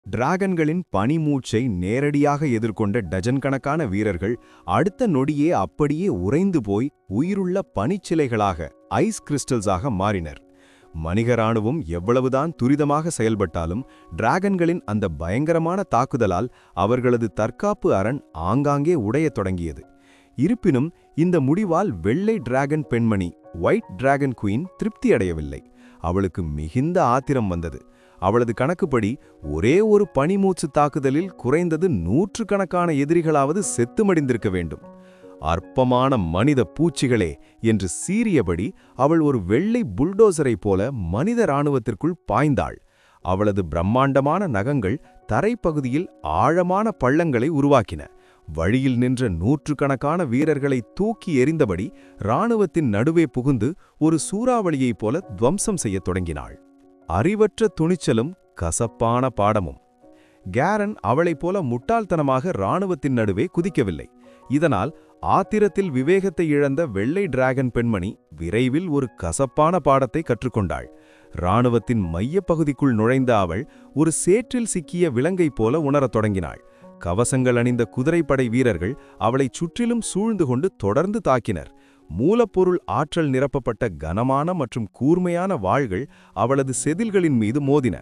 டிராகன்களின் பனிமூச்சை நேரடியாக எதிர்கொண்ட டஜன் கணக்கான வீரர்கள் அடுத்த நொடியே அப்படியே உறைந்து போய் உயிருள்ள பனிச்சிலைகளாக ஐஸ் கிறிஸ்டல்ஸாக மாறினர். மனித இராணுவம் எவ்வளவுதான் துரிதமாக செயல்பட்டாலும் டிராகன்களின் அந்த பயங்கரமான தாக்குதலால் அவர்களது தற்காப்பு அரண் ஆங்காங்கே உடையத் தொடங்கியது. இருப்பினும் இந்த முடிவால் வெள்ளை டிராகன் பெண்மணி ஒயிட் டிராகன் குயின் திருப்தியடையவில்லை. அவளுக்கு மிகுந்த ஆத்திரம் வந்தது. அவளது கணக்குப்படி ஒரே ஒரு பனிமூச்சு தாக்குதலில் குறைந்தது 100கணக்கான எதிரிகளாவது செத்துமடிந்திருக்க வேண்டும். அற்பமான மனித பூச்சிகளே என்று சீறியபடி அவள் ஒரு வெள்ளை புல்டோசரை போல மனித இராணுவத்திற்குள் பாய்ந்தாள். அவளது பிரம்மாண்டமான நகங்கள் தரைப்பகுதியில் ஆழமான பள்ளங்களை உருவாக்கின. வழியில் நின்ற 100கணக்கான வீரர்களை தூக்கி எறிந்தபடி இராணுவத்தின் நடுவே புகுந்து ஒரு சூறாவளியைப் போல துவம்சம் செய்யத் தொடங்கினாள். அறிவற்ற துணிச்சலும் கசப்பான பாடமும். கேரன் அவளைப் போல முட்டாள்தனமாக இராணுவத்தின் நடுவே குதிக்கவில்லை. இதனால் ஆத்திரத்தில் விவேகத்தை இழந்த வெள்ளை டிராகன் பெண்மணி விரைவில் ஒரு கசப்பான பாடத்தை கற்றுக்கொண்டாள். இராணுவத்தின் மையப்பகுதிக்குள் நுழைந்த அவள் ஒரு சேற்றில் சிக்கிய விலங்கைப் போல உணரத் தொடங்கினாள். கவசங்கள் அணிந்த குதிரைப்படை வீரர்கள் அவளைச் சுற்றிலும் சூழ்ந்து கொண்டு தொடர்ந்து தாக்கினர். மூலப்பொருள் ஆற்றல் நிரப்பப்பட்ட கனமான மற்றும் கூர்மையான வாள்கள் அவளது செதில்களின் மீது மோதின.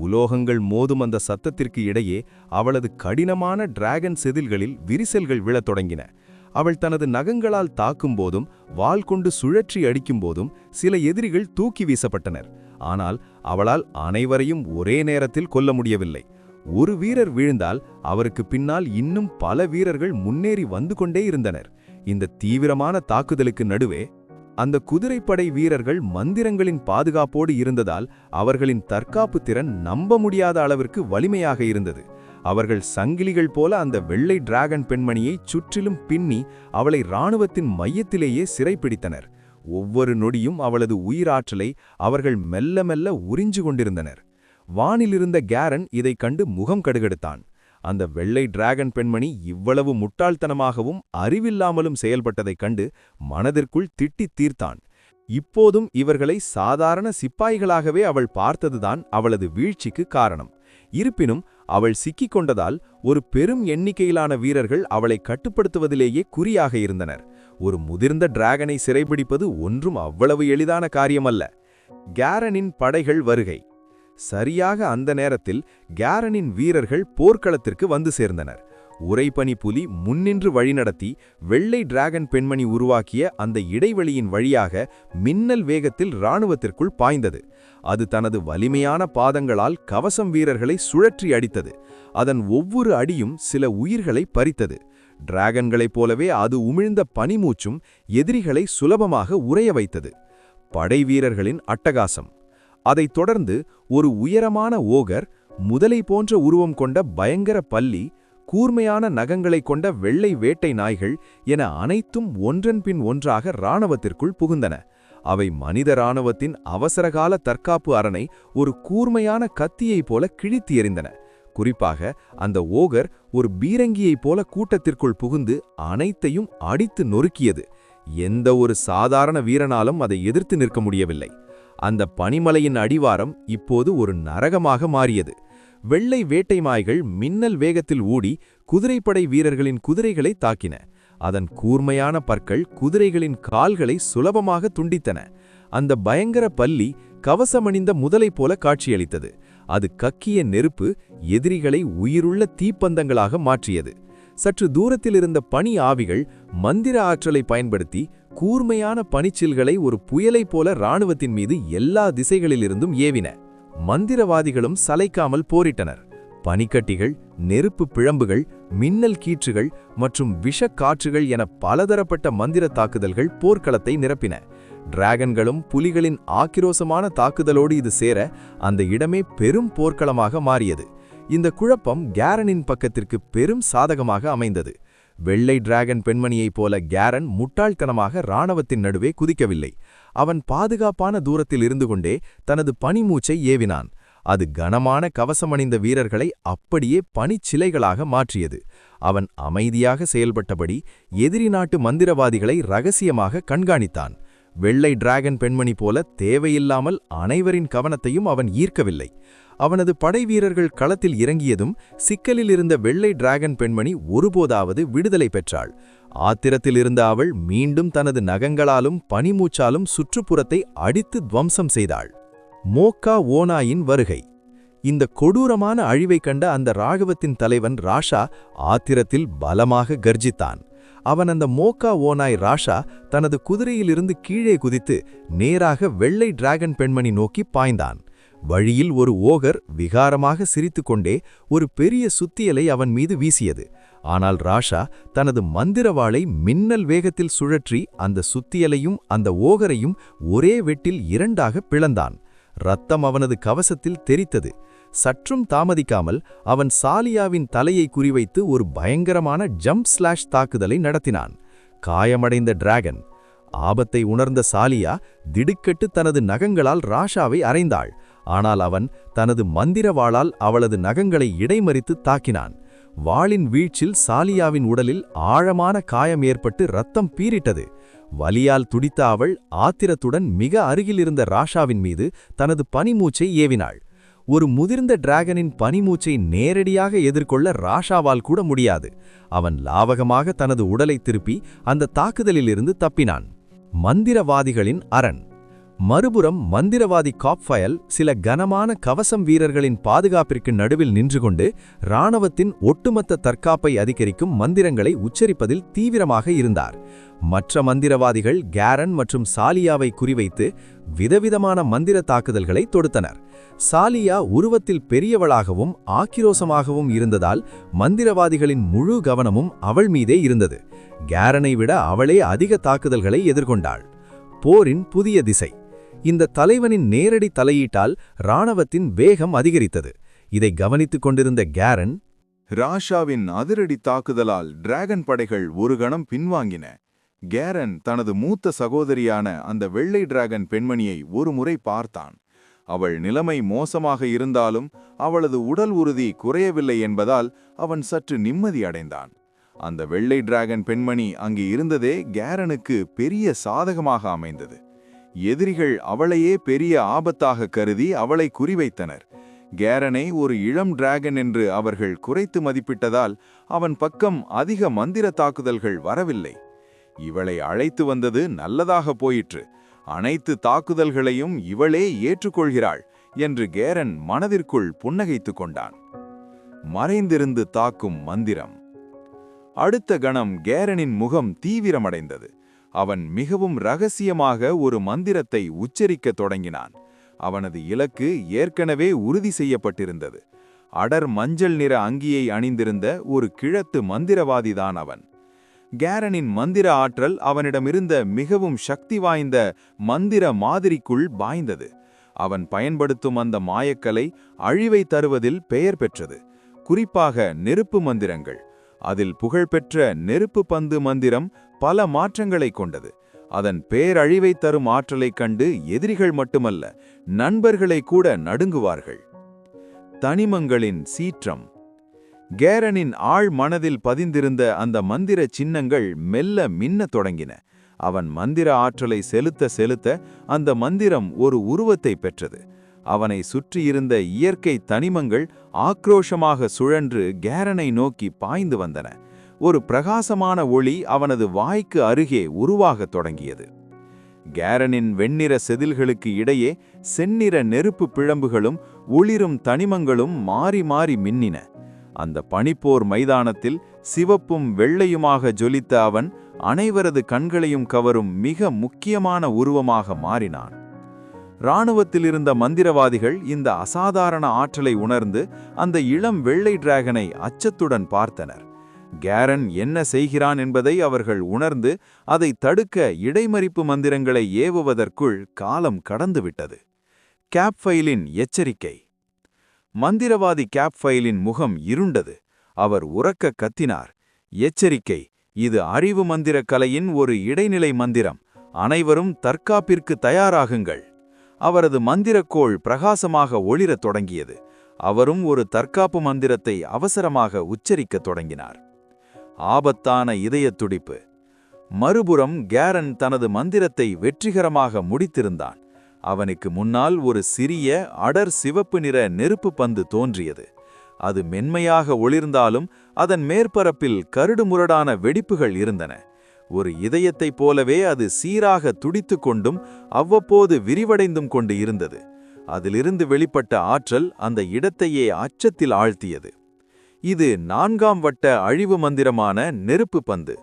உலோகங்கள் மோதும் அந்த சத்தத்திற்கு இடையே அவளது கடினமான டிராகன் செதில்களில் விரிசல்கள் விழத் தொடங்கின. அவள் தனது நகங்களால் தாக்கும்போதும் வாள் கொண்டு சுழற்றி அடிக்கும்போதும் சில எதிரிகள் தூக்கி வீசப்பட்டனர். ஆனால் அவளால் அனைவரையும் ஒரே நேரத்தில் கொல்ல முடியவில்லை. ஒரு வீரர் வீழ்ந்தால் அவருக்கு பின்னால் இன்னும் பல வீரர்கள் முன்னேறி வந்து கொண்டே இருந்தனர். இந்த தீவிரமான தாக்குதலுக்கு நடுவே அந்த குதிரைப்படை வீரர்கள் மந்திரங்களின் பாதுகாப்போடு இருந்ததால் அவர்களின் தற்காப்பு திறன் நம்ப முடியாத அளவிற்கு வலிமையாக இருந்தது. அவர்கள் சங்கிலிகள் போல அந்த வெள்ளை டிராகன் பெண்மணியை சுற்றிலும் பின்னி அவளை இராணுவத்தின் மையத்திலேயே சிறைப்பிடித்தனர். ஒவ்வொரு நொடியும் அவளது உயிராற்றலை அவர்கள் மெல்ல மெல்ல உறிஞ்சு கொண்டிருந்தனர். வானிலிருந்த கேரன் இதைக் கண்டு முகம் கடுகெடுத்தான். அந்த வெள்ளை டிராகன் பெண்மணி இவ்வளவு முட்டாள்தனமாகவும் அறிவில்லாமலும் செயல்பட்டதைக் கண்டு மனதிற்குள் திட்டித் தீர்த்தான். இப்போதும் இவர்களை சாதாரண சிப்பாய்களாகவே அவள் பார்த்ததுதான் அவளது வீழ்ச்சிக்கு காரணம். இருப்பினும் அவள் சிக்கிக் கொண்டதால் ஒரு பெரும் எண்ணிக்கையிலான வீரர்கள் அவளை கட்டுப்படுத்துவதிலேயே குறியாக இருந்தனர். ஒரு முதிர்ந்த டிராகனை சிறைபிடிப்பது ஒன்றும் அவ்வளவு எளிதான காரியமல்ல. கேரனின் படைகள் வருகை. சரியாக அந்த நேரத்தில் கேரனின் வீரர்கள் போர்க்களத்திற்கு வந்து சேர்ந்தனர். உறைபனி புலி முன்னின்று வழிநடத்தி வெள்ளை டிராகன் பெண்மணி உருவாக்கிய அந்த இடைவெளியின் வழியாக மின்னல் வேகத்தில் இராணுவத்திற்குள் பாய்ந்தது. அது தனது வலிமையான பாதங்களால் கவசம் வீரர்களை சுழற்றி அடித்தது. அதன் ஒவ்வொரு அடியும் சில உயிர்களை பறித்தது. டிராகன்களைப் போலவே அது உமிழ்ந்த பனிமூச்சும் எதிரிகளை சுலபமாக உறைய வைத்தது. படை வீரர்களின் அட்டகாசம். அதைத் தொடர்ந்து ஒரு உயரமான ஓகர், முதலை போன்ற உருவம் கொண்ட பயங்கர பல்லி, கூர்மையான நகங்களைக் கொண்ட வெள்ளை வேட்டை நாய்கள் என அனைத்தும் ஒன்றன்பின் ஒன்றாக இராணுவத்திற்குள் புகுந்தன. அவை மனித இராணுவத்தின் அவசரகால தற்காப்பு அரணை ஒரு கூர்மையான கத்தியைப் போல கிழித்து எறிந்தன. குறிப்பாக அந்த ஓகர் ஒரு பீரங்கியைப் போல கூட்டத்திற்குள் புகுந்து அனைத்தையும் அடித்து நொறுக்கியது. எந்த ஒரு சாதாரண வீரனாலும் அதை எதிர்த்து நிற்க முடியவில்லை. அந்த பனிமலையின் அடிவாரம் இப்போது ஒரு நரகமாக மாறியது. வெள்ளை வேட்டை நாய்கள் மின்னல் வேகத்தில் ஊடி குதிரைப்படை வீரர்களின் குதிரைகளை தாக்கின. அதன் கூர்மையான பற்கள் குதிரைகளின் கால்களை சுலபமாக துண்டித்தன. அந்த பயங்கர பல்லி கவசமணிந்த முதலை போல காட்சியளித்தது. அது கக்கிய நெருப்பு எதிரிகளை உயிருள்ள தீப்பந்தங்களாக மாற்றியது. சற்று தூரத்தில் இருந்த பனி ஆவிகள் மந்திர ஆற்றலை பயன்படுத்தி கூர்மையான பனிச்சில்களை ஒரு புயலைப் போல இராணுவத்தின் மீது எல்லா திசைகளிலிருந்தும் ஏவின. மந்திரவாதிகளும் சளைக்காமல் போரிட்டனர். பனிக்கட்டிகள், நெருப்பு பிழம்புகள், மின்னல் கீற்றுகள் மற்றும் விஷக்காற்றுகள் என பலதரப்பட்ட மந்திர தாக்குதல்கள் போர்க்களத்தை நிரப்பின. டிராகன்களும் புலிகளின் ஆக்கிரோசமான தாக்குதலோடு இது சேர அந்த இடமே பெரும் போர்க்களமாக மாறியது. இந்த குழப்பம் கேரனின் பக்கத்திற்கு பெரும் சாதகமாக அமைந்தது. வெள்ளை டிராகன் பெண்மணியைப் போல கேரன் முட்டாள்தனமாக இராணுவத்தின் நடுவே குதிக்கவில்லை. அவன் பாதுகாப்பான தூரத்தில் இருந்து கொண்டே தனது பனிமூச்சை ஏவினான். அது கனமான கவசமணிந்த வீரர்களை அப்படியே பனிச்சிலைகளாக மாற்றியது. அவன் அமைதியாக செயல்பட்டபடி எதிரி நாட்டு மந்திரவாதிகளை இரகசியமாக கண்காணித்தான். வெள்ளை டிராகன் பெண்மணி போல தேவையில்லாமல் அனைவரின் கவனத்தையும் அவன் ஈர்க்கவில்லை. அவனது படைவீரர்கள் களத்தில் இறங்கியதும் சிக்கலில் இருந்த வெள்ளை டிராகன் பெண்மணி ஒருபோதாவது விடுதலை பெற்றாள். ஆத்திரத்தில் இருந்த அவள் மீண்டும் தனது நகங்களாலும் பனிமூச்சாலும் சுற்றுப்புறத்தை அடித்து துவம்சம் செய்தாள். மோக்கா ஓநாயின் வருகை. இந்த கொடூரமான அழிவை கண்ட அந்த ராகவத்தின் தலைவன் ராஷா ஆத்திரத்தில் பலமாக கர்ஜித்தான். அவன் அந்த மோக்கா ஓநாய் ராஷா தனது குதிரையிலிருந்து கீழே குதித்து நேராக வெள்ளை டிராகன் பெண்மணி நோக்கி பாய்ந்தான். வழியில் ஒரு ஓகர் விகாரமாக சிரித்துக்கொண்டே ஒரு பெரிய சுத்தியலை அவன் மீது வீசியது. ஆனால் ராஷா தனது மந்திரவாளை மின்னல் வேகத்தில் சுழற்றி அந்த சுத்தியலையும் அந்த ஓகரையும் ஒரே வெட்டில் இரண்டாக பிளந்தான். இரத்தம் அவனது கவசத்தில் தெறித்தது. சற்றும் தாமதிக்காமல் அவன் சாலியாவின் தலையை குறிவைத்து ஒரு பயங்கரமான ஜம்ப் ஸ்லாஷ் தாக்குதலை நடத்தினான். காயமடைந்த டிராகன். ஆபத்தை உணர்ந்த சாலியா திடுக்கெட்டு தனது நகங்களால் ராஷாவை அறைந்தாள். ஆனால் அவன் தனது மந்திரவாளால் அவளது நகங்களை இடைமறித்து தாக்கினான். வாளின் வீழ்ச்சில் சாலியாவின் உடலில் ஆழமான காயம் ஏற்பட்டு இரத்தம் பீரிட்டது. வலியால் துடித்த அவள் ஆத்திரத்துடன் மிக அருகிலிருந்த ராஷாவின் மீது தனது பனிமூச்சை ஏவினாள். ஒரு முதிர்ந்த டிராகனின் பனிமூச்சை நேரடியாக எதிர்கொள்ள ராஷாவால் கூட முடியாது. அவன் லாவகமாக தனது உடலை திருப்பி அந்த தாக்குதலிலிருந்து தப்பினான். மந்திரவாதிகளின் அரண். மறுபுறம் மந்திரவாதி காப்ஃபயல் சில கனமான கவசம் வீரர்களின் பாதுகாப்பிற்கு நடுவில் நின்று கொண்டு இராணுவத்தின் ஒட்டுமொத்த தற்காப்பை அதிகரிக்கும் மந்திரங்களை உச்சரிப்பதில் தீவிரமாக இருந்தார். மற்ற மந்திரவாதிகள் கேரன் மற்றும் சாலியாவை குறிவைத்து விதவிதமான மந்திர தாக்குதல்களை தொடுத்தனர். சாலியா உருவத்தில் பெரியவளாகவும் ஆக்கிரோசமாகவும் இருந்ததால் மந்திரவாதிகளின் முழு கவனமும் அவள் மீதே இருந்தது. கேரனை விட அவளே அதிக தாக்குதல்களை எதிர்கொண்டாள். போரின் புதிய திசை. இந்த தலைவனின் நேரடி தலையீட்டால் இராணுவத்தின் வேகம் அதிகரித்தது. இதை கவனித்துக் கொண்டிருந்த கேரன், ராஷாவின் அதிரடி தாக்குதலால் டிராகன் படைகள் ஒரு கணம் பின்வாங்கின. கேரன் தனது மூத்த சகோதரியான அந்த வெள்ளை டிராகன் பெண்மணியை ஒரு முறை பார்த்தான். அவள் நிலைமை மோசமாக இருந்தாலும் அவளது உடல் உறுதி குறையவில்லை என்பதால் அவன் சற்று நிம்மதி அடைந்தான். அந்த வெள்ளை டிராகன் பெண்மணி அங்கு இருந்ததே கேரனுக்கு பெரிய சாதகமாக அமைந்தது. எதிரிகள் அவளையே பெரிய ஆபத்தாக கருதி அவளை குறிவைத்தனர். கேரனை ஒரு இளம் டிராகன் என்று அவர்கள் குறைத்து மதிப்பிட்டதால் அவன் பக்கம் அதிக மந்திர தாக்குதல்கள் வரவில்லை. இவளை அழைத்து வந்தது நல்லதாக போயிற்று. அனைத்து தாக்குதல்களையும் இவளே ஏற்றுக்கொள்கிறாள் என்று கேரன் மனதிற்குள் புன்னகைத்து கொண்டான். மறைந்திருந்து தாக்கும் மந்திரம். அடுத்த கணம் கேரனின் முகம் தீவிரமடைந்தது. அவன் மிகவும் இரகசியமாக ஒரு மந்திரத்தை உச்சரிக்கத் தொடங்கினான். அவனது இலக்கு ஏற்கனவே உறுதி செய்யப்பட்டிருந்தது. அடர் மஞ்சள் நிற அங்கியை அணிந்திருந்த ஒரு கிழத்து மந்திரவாதிதான் அவன். கேரனின் மந்திர ஆற்றல் அவனிடமிருந்த மிகவும் சக்தி வாய்ந்த மந்திர மாதிரிக்குள் பாய்ந்தது. அவன் பயன்படுத்தும் அந்த மாயக்கலை அழிவை தருவதில் பெயர் பெற்றது. குறிப்பாக நெருப்பு மந்திரங்கள். அதில் புகழ்பெற்ற நெருப்பு பந்து மந்திரம் பல மாற்றங்களை கொண்டது. அதன் பேரழிவை தரும் ஆற்றலைக் கண்டு எதிரிகள் மட்டுமல்ல, நண்பர்களை கூட நடுங்குவார்கள். தனிமங்களின் சீற்றம். கேரனின் ஆழ் மனதில் பதிந்திருந்த அந்த மந்திர சின்னங்கள் மெல்ல மின்னத் தொடங்கின. அவன் மந்திர ஆற்றலை செலுத்த செலுத்த அந்த மந்திரம் ஒரு உருவத்தை பெற்றது. அவனை சுற்றியிருந்த இயற்கை தனிமங்கள் ஆக்ரோஷமாக சுழன்று கேரனை நோக்கி பாய்ந்து வந்தன. ஒரு பிரகாசமான ஒளி அவனது வாய்க்கு அருகே உருவாகத் தொடங்கியது. கேரனின் வெண்ணிற செதில்களுக்கு இடையே செந்நிற நெருப்பு பிழம்புகளும் ஒளிரும் தனிமங்களும் மாறி மாறி மின்னின. அந்த பனிப்போர் மைதானத்தில் சிவப்பும் வெள்ளையுமாக ஜொலித்த அவன் அனைவரது கண்களையும் கவரும் மிக முக்கியமான உருவமாக மாறினான். இராணுவத்தில் இருந்த மந்திரவாதிகள் இந்த அசாதாரண ஆற்றலை உணர்ந்து அந்த இளம் வெள்ளை டிராகனை அச்சத்துடன் பார்த்தனர். கேரன் என்ன செய்கிறான் என்பதை அவர்கள் உணர்ந்து அதை தடுக்க இடைமறிப்பு மந்திரங்களை ஏவுவதற்குள் காலம் கடந்துவிட்டது. கேப்ஃபைலின் எச்சரிக்கை. மந்திரவாதி கேப்ஃபைலின் முகம் இருண்டது. அவர் உரக்க கத்தினார், எச்சரிக்கை, இது அறிவு மந்திர கலையின் ஒரு இடைநிலை மந்திரம். அனைவரும் தற்காப்பிற்கு தயாராகுங்கள். அவரது மந்திரக்கோள் பிரகாசமாக ஒளிரத் தொடங்கியது. அவரும் ஒரு தற்காப்பு மந்திரத்தை அவசரமாக உச்சரிக்கத் தொடங்கினார். ஆபத்தான இதயத் துடிப்பு. மறுபுறம் கேரன் தனது மந்திரத்தை வெற்றிகரமாக முடித்திருந்தான். அவனுக்கு முன்னால் ஒரு சிறிய அடர் சிவப்பு நிற நெருப்பு பந்து தோன்றியது. அது மென்மையாக ஒளிர்ந்தாலும் அதன் மேற்பரப்பில் கரடுமுரடான வெடிப்புகள் இருந்தன. ஒரு இதயத்தைப் போலவே அது சீராக துடித்துக் கொண்டும் அவ்வப்போது விரிவடைந்தும் கொண்டு இருந்தது. அதிலிருந்து வெளிப்பட்ட ஆற்றல் அந்த இடத்தையே அச்சத்தில் ஆழ்த்தியது. இது 4ஆம் வட்ட அழிவு மந்திரமான நெருப்பு பந்து.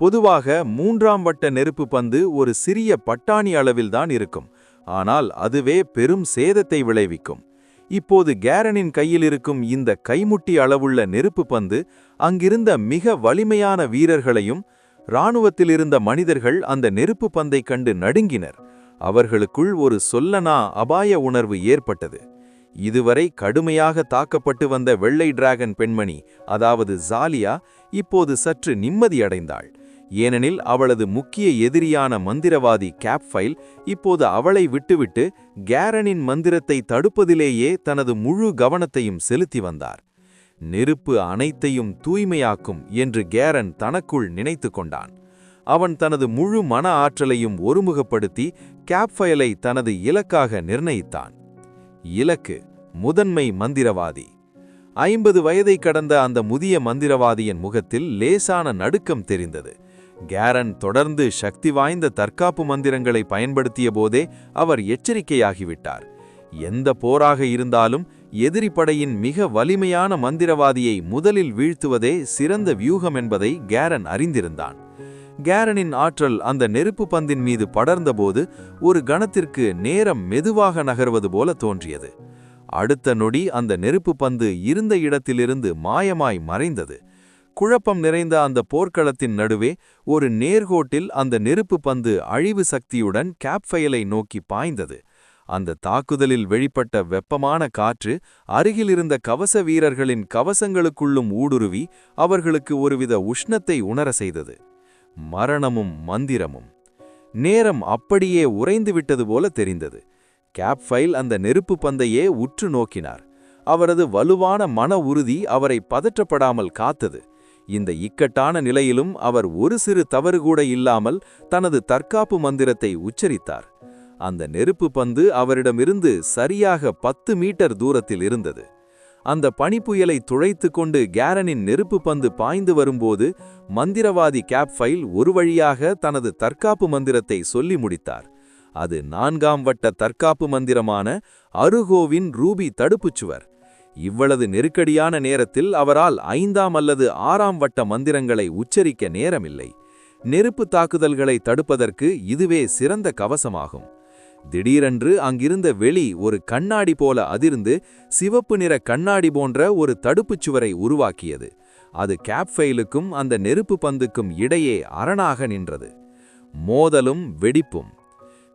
பொதுவாக 3ஆம் வட்ட நெருப்பு பந்து ஒரு சிறிய பட்டாணி அளவில்தான் இருக்கும். ஆனால் அதுவே பெரும் சேதத்தை விளைவிக்கும். இப்போது கேரனின் கையில் இருக்கும் இந்த கைமுட்டி அளவுள்ள நெருப்பு பந்து அங்கிருந்த மிக வலிமையான வீரர்களையும், இராணுவத்தில் இருந்த மனிதர்கள் அந்த நெருப்பு பந்தை கண்டு நடுங்கினர். அவர்களுக்குள் ஒரு சொல்லனா அபாய உணர்வு ஏற்பட்டது. இதுவரை கடுமையாக தாக்கப்பட்டு வந்த வெள்ளை டிராகன் பெண்மணி, அதாவது ஜாலியா, இப்போது சற்று நிம்மதியடைந்தாள். ஏனெனில் அவளது முக்கிய எதிரியான மந்திரவாதி கேப்ஃபைல் இப்போது அவளை விட்டுவிட்டு கேரனின் மந்திரத்தை தடுப்பதிலேயே தனது முழு கவனத்தையும் செலுத்தி வந்தார். நெருப்பு அனைத்தையும் தூய்மையாக்கும் என்று கேரன் தனக்குள் நினைத்து கொண்டான். அவன் தனது முழு மன ஆற்றலையும் ஒருமுகப்படுத்தி கேப்ஃபைலை தனது இலக்காக நிர்ணயித்தான். இலக்கு: முதன்மை மந்திரவாதி. 50 வயதை கடந்த அந்த முதிய மந்திரவாதியின் முகத்தில் லேசான நடுக்கம் தெரிந்தது. கேரன் தொடர்ந்து சக்தி வாய்ந்த தற்காப்பு மந்திரங்களை பயன்படுத்திய போதே அவர் எச்சரிக்கையாகிவிட்டார். எந்த போராக இருந்தாலும் எதிரி படையின் மிக வலிமையான மந்திரவாதியை முதலில் வீழ்த்துவதே சிறந்த வியூகம் என்பதை கேரன் அறிந்திருந்தான். கேரனின் ஆற்றல் அந்த நெருப்பு பந்தின் மீது படர்ந்தபோது ஒரு கணத்திற்கு நேரம் மெதுவாக நகர்வது போல தோன்றியது. அடுத்த நொடி அந்த நெருப்பு பந்து இருந்த இடத்திலிருந்து மாயமாய் மறைந்தது. குழப்பம் நிறைந்த அந்த போர்க்களத்தின் நடுவே ஒரு நேர்கோட்டில் அந்த நெருப்பு பந்து அழிவு சக்தியுடன் கேப்ஃபைலை நோக்கி பாய்ந்தது. அந்த தாக்குதலில் வெளிப்பட்ட வெப்பமான காற்று அருகிலிருந்த கவச வீரர்களின் கவசங்களுக்குள்ளும் ஊடுருவி அவர்களுக்கு ஒருவித உஷ்ணத்தை உணர செய்தது. மரணமும் மந்திரமும். நேரம் அப்படியே உறைந்துவிட்டது போல தெரிந்தது. கேப்ஃபைல் அந்த நெருப்பு பந்தையே உற்று நோக்கினார். அவரது வலுவான மன உறுதி அவரை பதற்றப்படாமல் காத்தது. இந்த இக்கட்டான நிலையிலும் அவர் ஒரு சிறு தவறு கூட இல்லாமல் தனது தற்காப்பு மந்திரத்தை உச்சரித்தார். அந்த நெருப்பு பந்து அவரிடமிருந்து சரியாக 10 மீட்டர் தூரத்தில் இருந்தது. அந்த பனிப்புயலை துளைத்து கொண்டு கேரனின் நெருப்பு பந்து பாய்ந்து வரும்போது மந்திரவாதி கேப்ஃபைல் ஒரு வழியாக தனது தற்காப்பு மந்திரத்தை சொல்லி முடித்தார். அது 4ஆம் வட்ட தற்காப்பு மந்திரமான அருகோவின் ரூபி தடுப்புச்சுவர். இவ்வளவு நெருக்கடியான நேரத்தில் அவரால் 5ஆம் அல்லது 6ஆம் வட்ட மந்திரங்களை உச்சரிக்க நேரமில்லை. நெருப்பு தாக்குதல்களை தடுப்பதற்கு இதுவே சிறந்த கவசமாகும். திடீரென்று அங்கிருந்த வெளி ஒரு கண்ணாடி போல அதிர்ந்து சிவப்பு நிற கண்ணாடி போன்ற ஒரு தடுப்புச் சுவரை உருவாக்கியது. அது கேப்ஃபைலுக்கும் அந்த நெருப்பு பந்துக்கும் இடையே அரணாக நின்றது. மோதலும் வெடிப்பும்.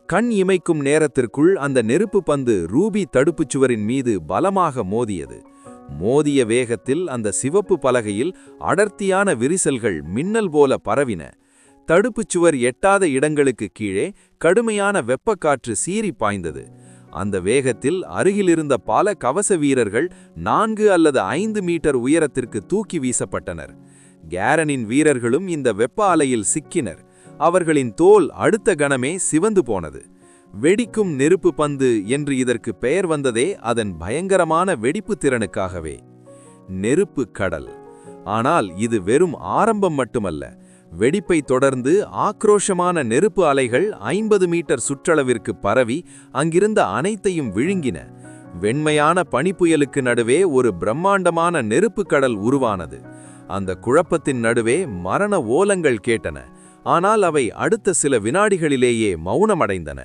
கண் இமைக்கும் நேரத்திற்குள் அந்த நெருப்பு பந்து ரூபி தடுப்புச் சுவரின் மீது பலமாக மோதியது. மோதிய வேகத்தில் அந்த சிவப்பு பலகையில் அடர்த்தியான விரிசல்கள் மின்னல் போல பரவின. தடுப்புச் சுவர் எட்டாத இடங்களுக்கு கீழே கடுமையான வெப்பக்காற்று சீறி பாய்ந்தது. அந்த வேகத்தில் அருகிலிருந்த பல கவச வீரர்கள் 4 அல்லது 5 மீட்டர் உயரத்திற்கு தூக்கி வீசப்பட்டனர். கேரனின் வீரர்களும் இந்த வெப்ப அலையில் சிக்கினர். அவர்களின் தோல் அடுத்த கணமே சிவந்து போனது. வெடிக்கும் நெருப்பு பந்து என்று இதற்கு பெயர் வந்ததே அதன் பயங்கரமான வெடிப்பு திறனுக்காகவே. நெருப்பு கடல். ஆனால் இது வெறும் ஆரம்பம் மட்டுமல்ல. வெடிப்பை தொடர்ந்து ஆக்ரோஷமான நெருப்பு அலைகள் 50 மீட்டர் சுற்றளவிற்கு பரவி அங்கிருந்த அனைத்தையும் விழுங்கின. வெண்மையான பனிப்புயலுக்கு நடுவே ஒரு பிரம்மாண்டமான நெருப்பு கடல் உருவானது. அந்த குழப்பத்தின் நடுவே மரண ஓலங்கள் கேட்டன. ஆனால் அவை அடுத்த சில வினாடிகளிலேயே மௌனமடைந்தன.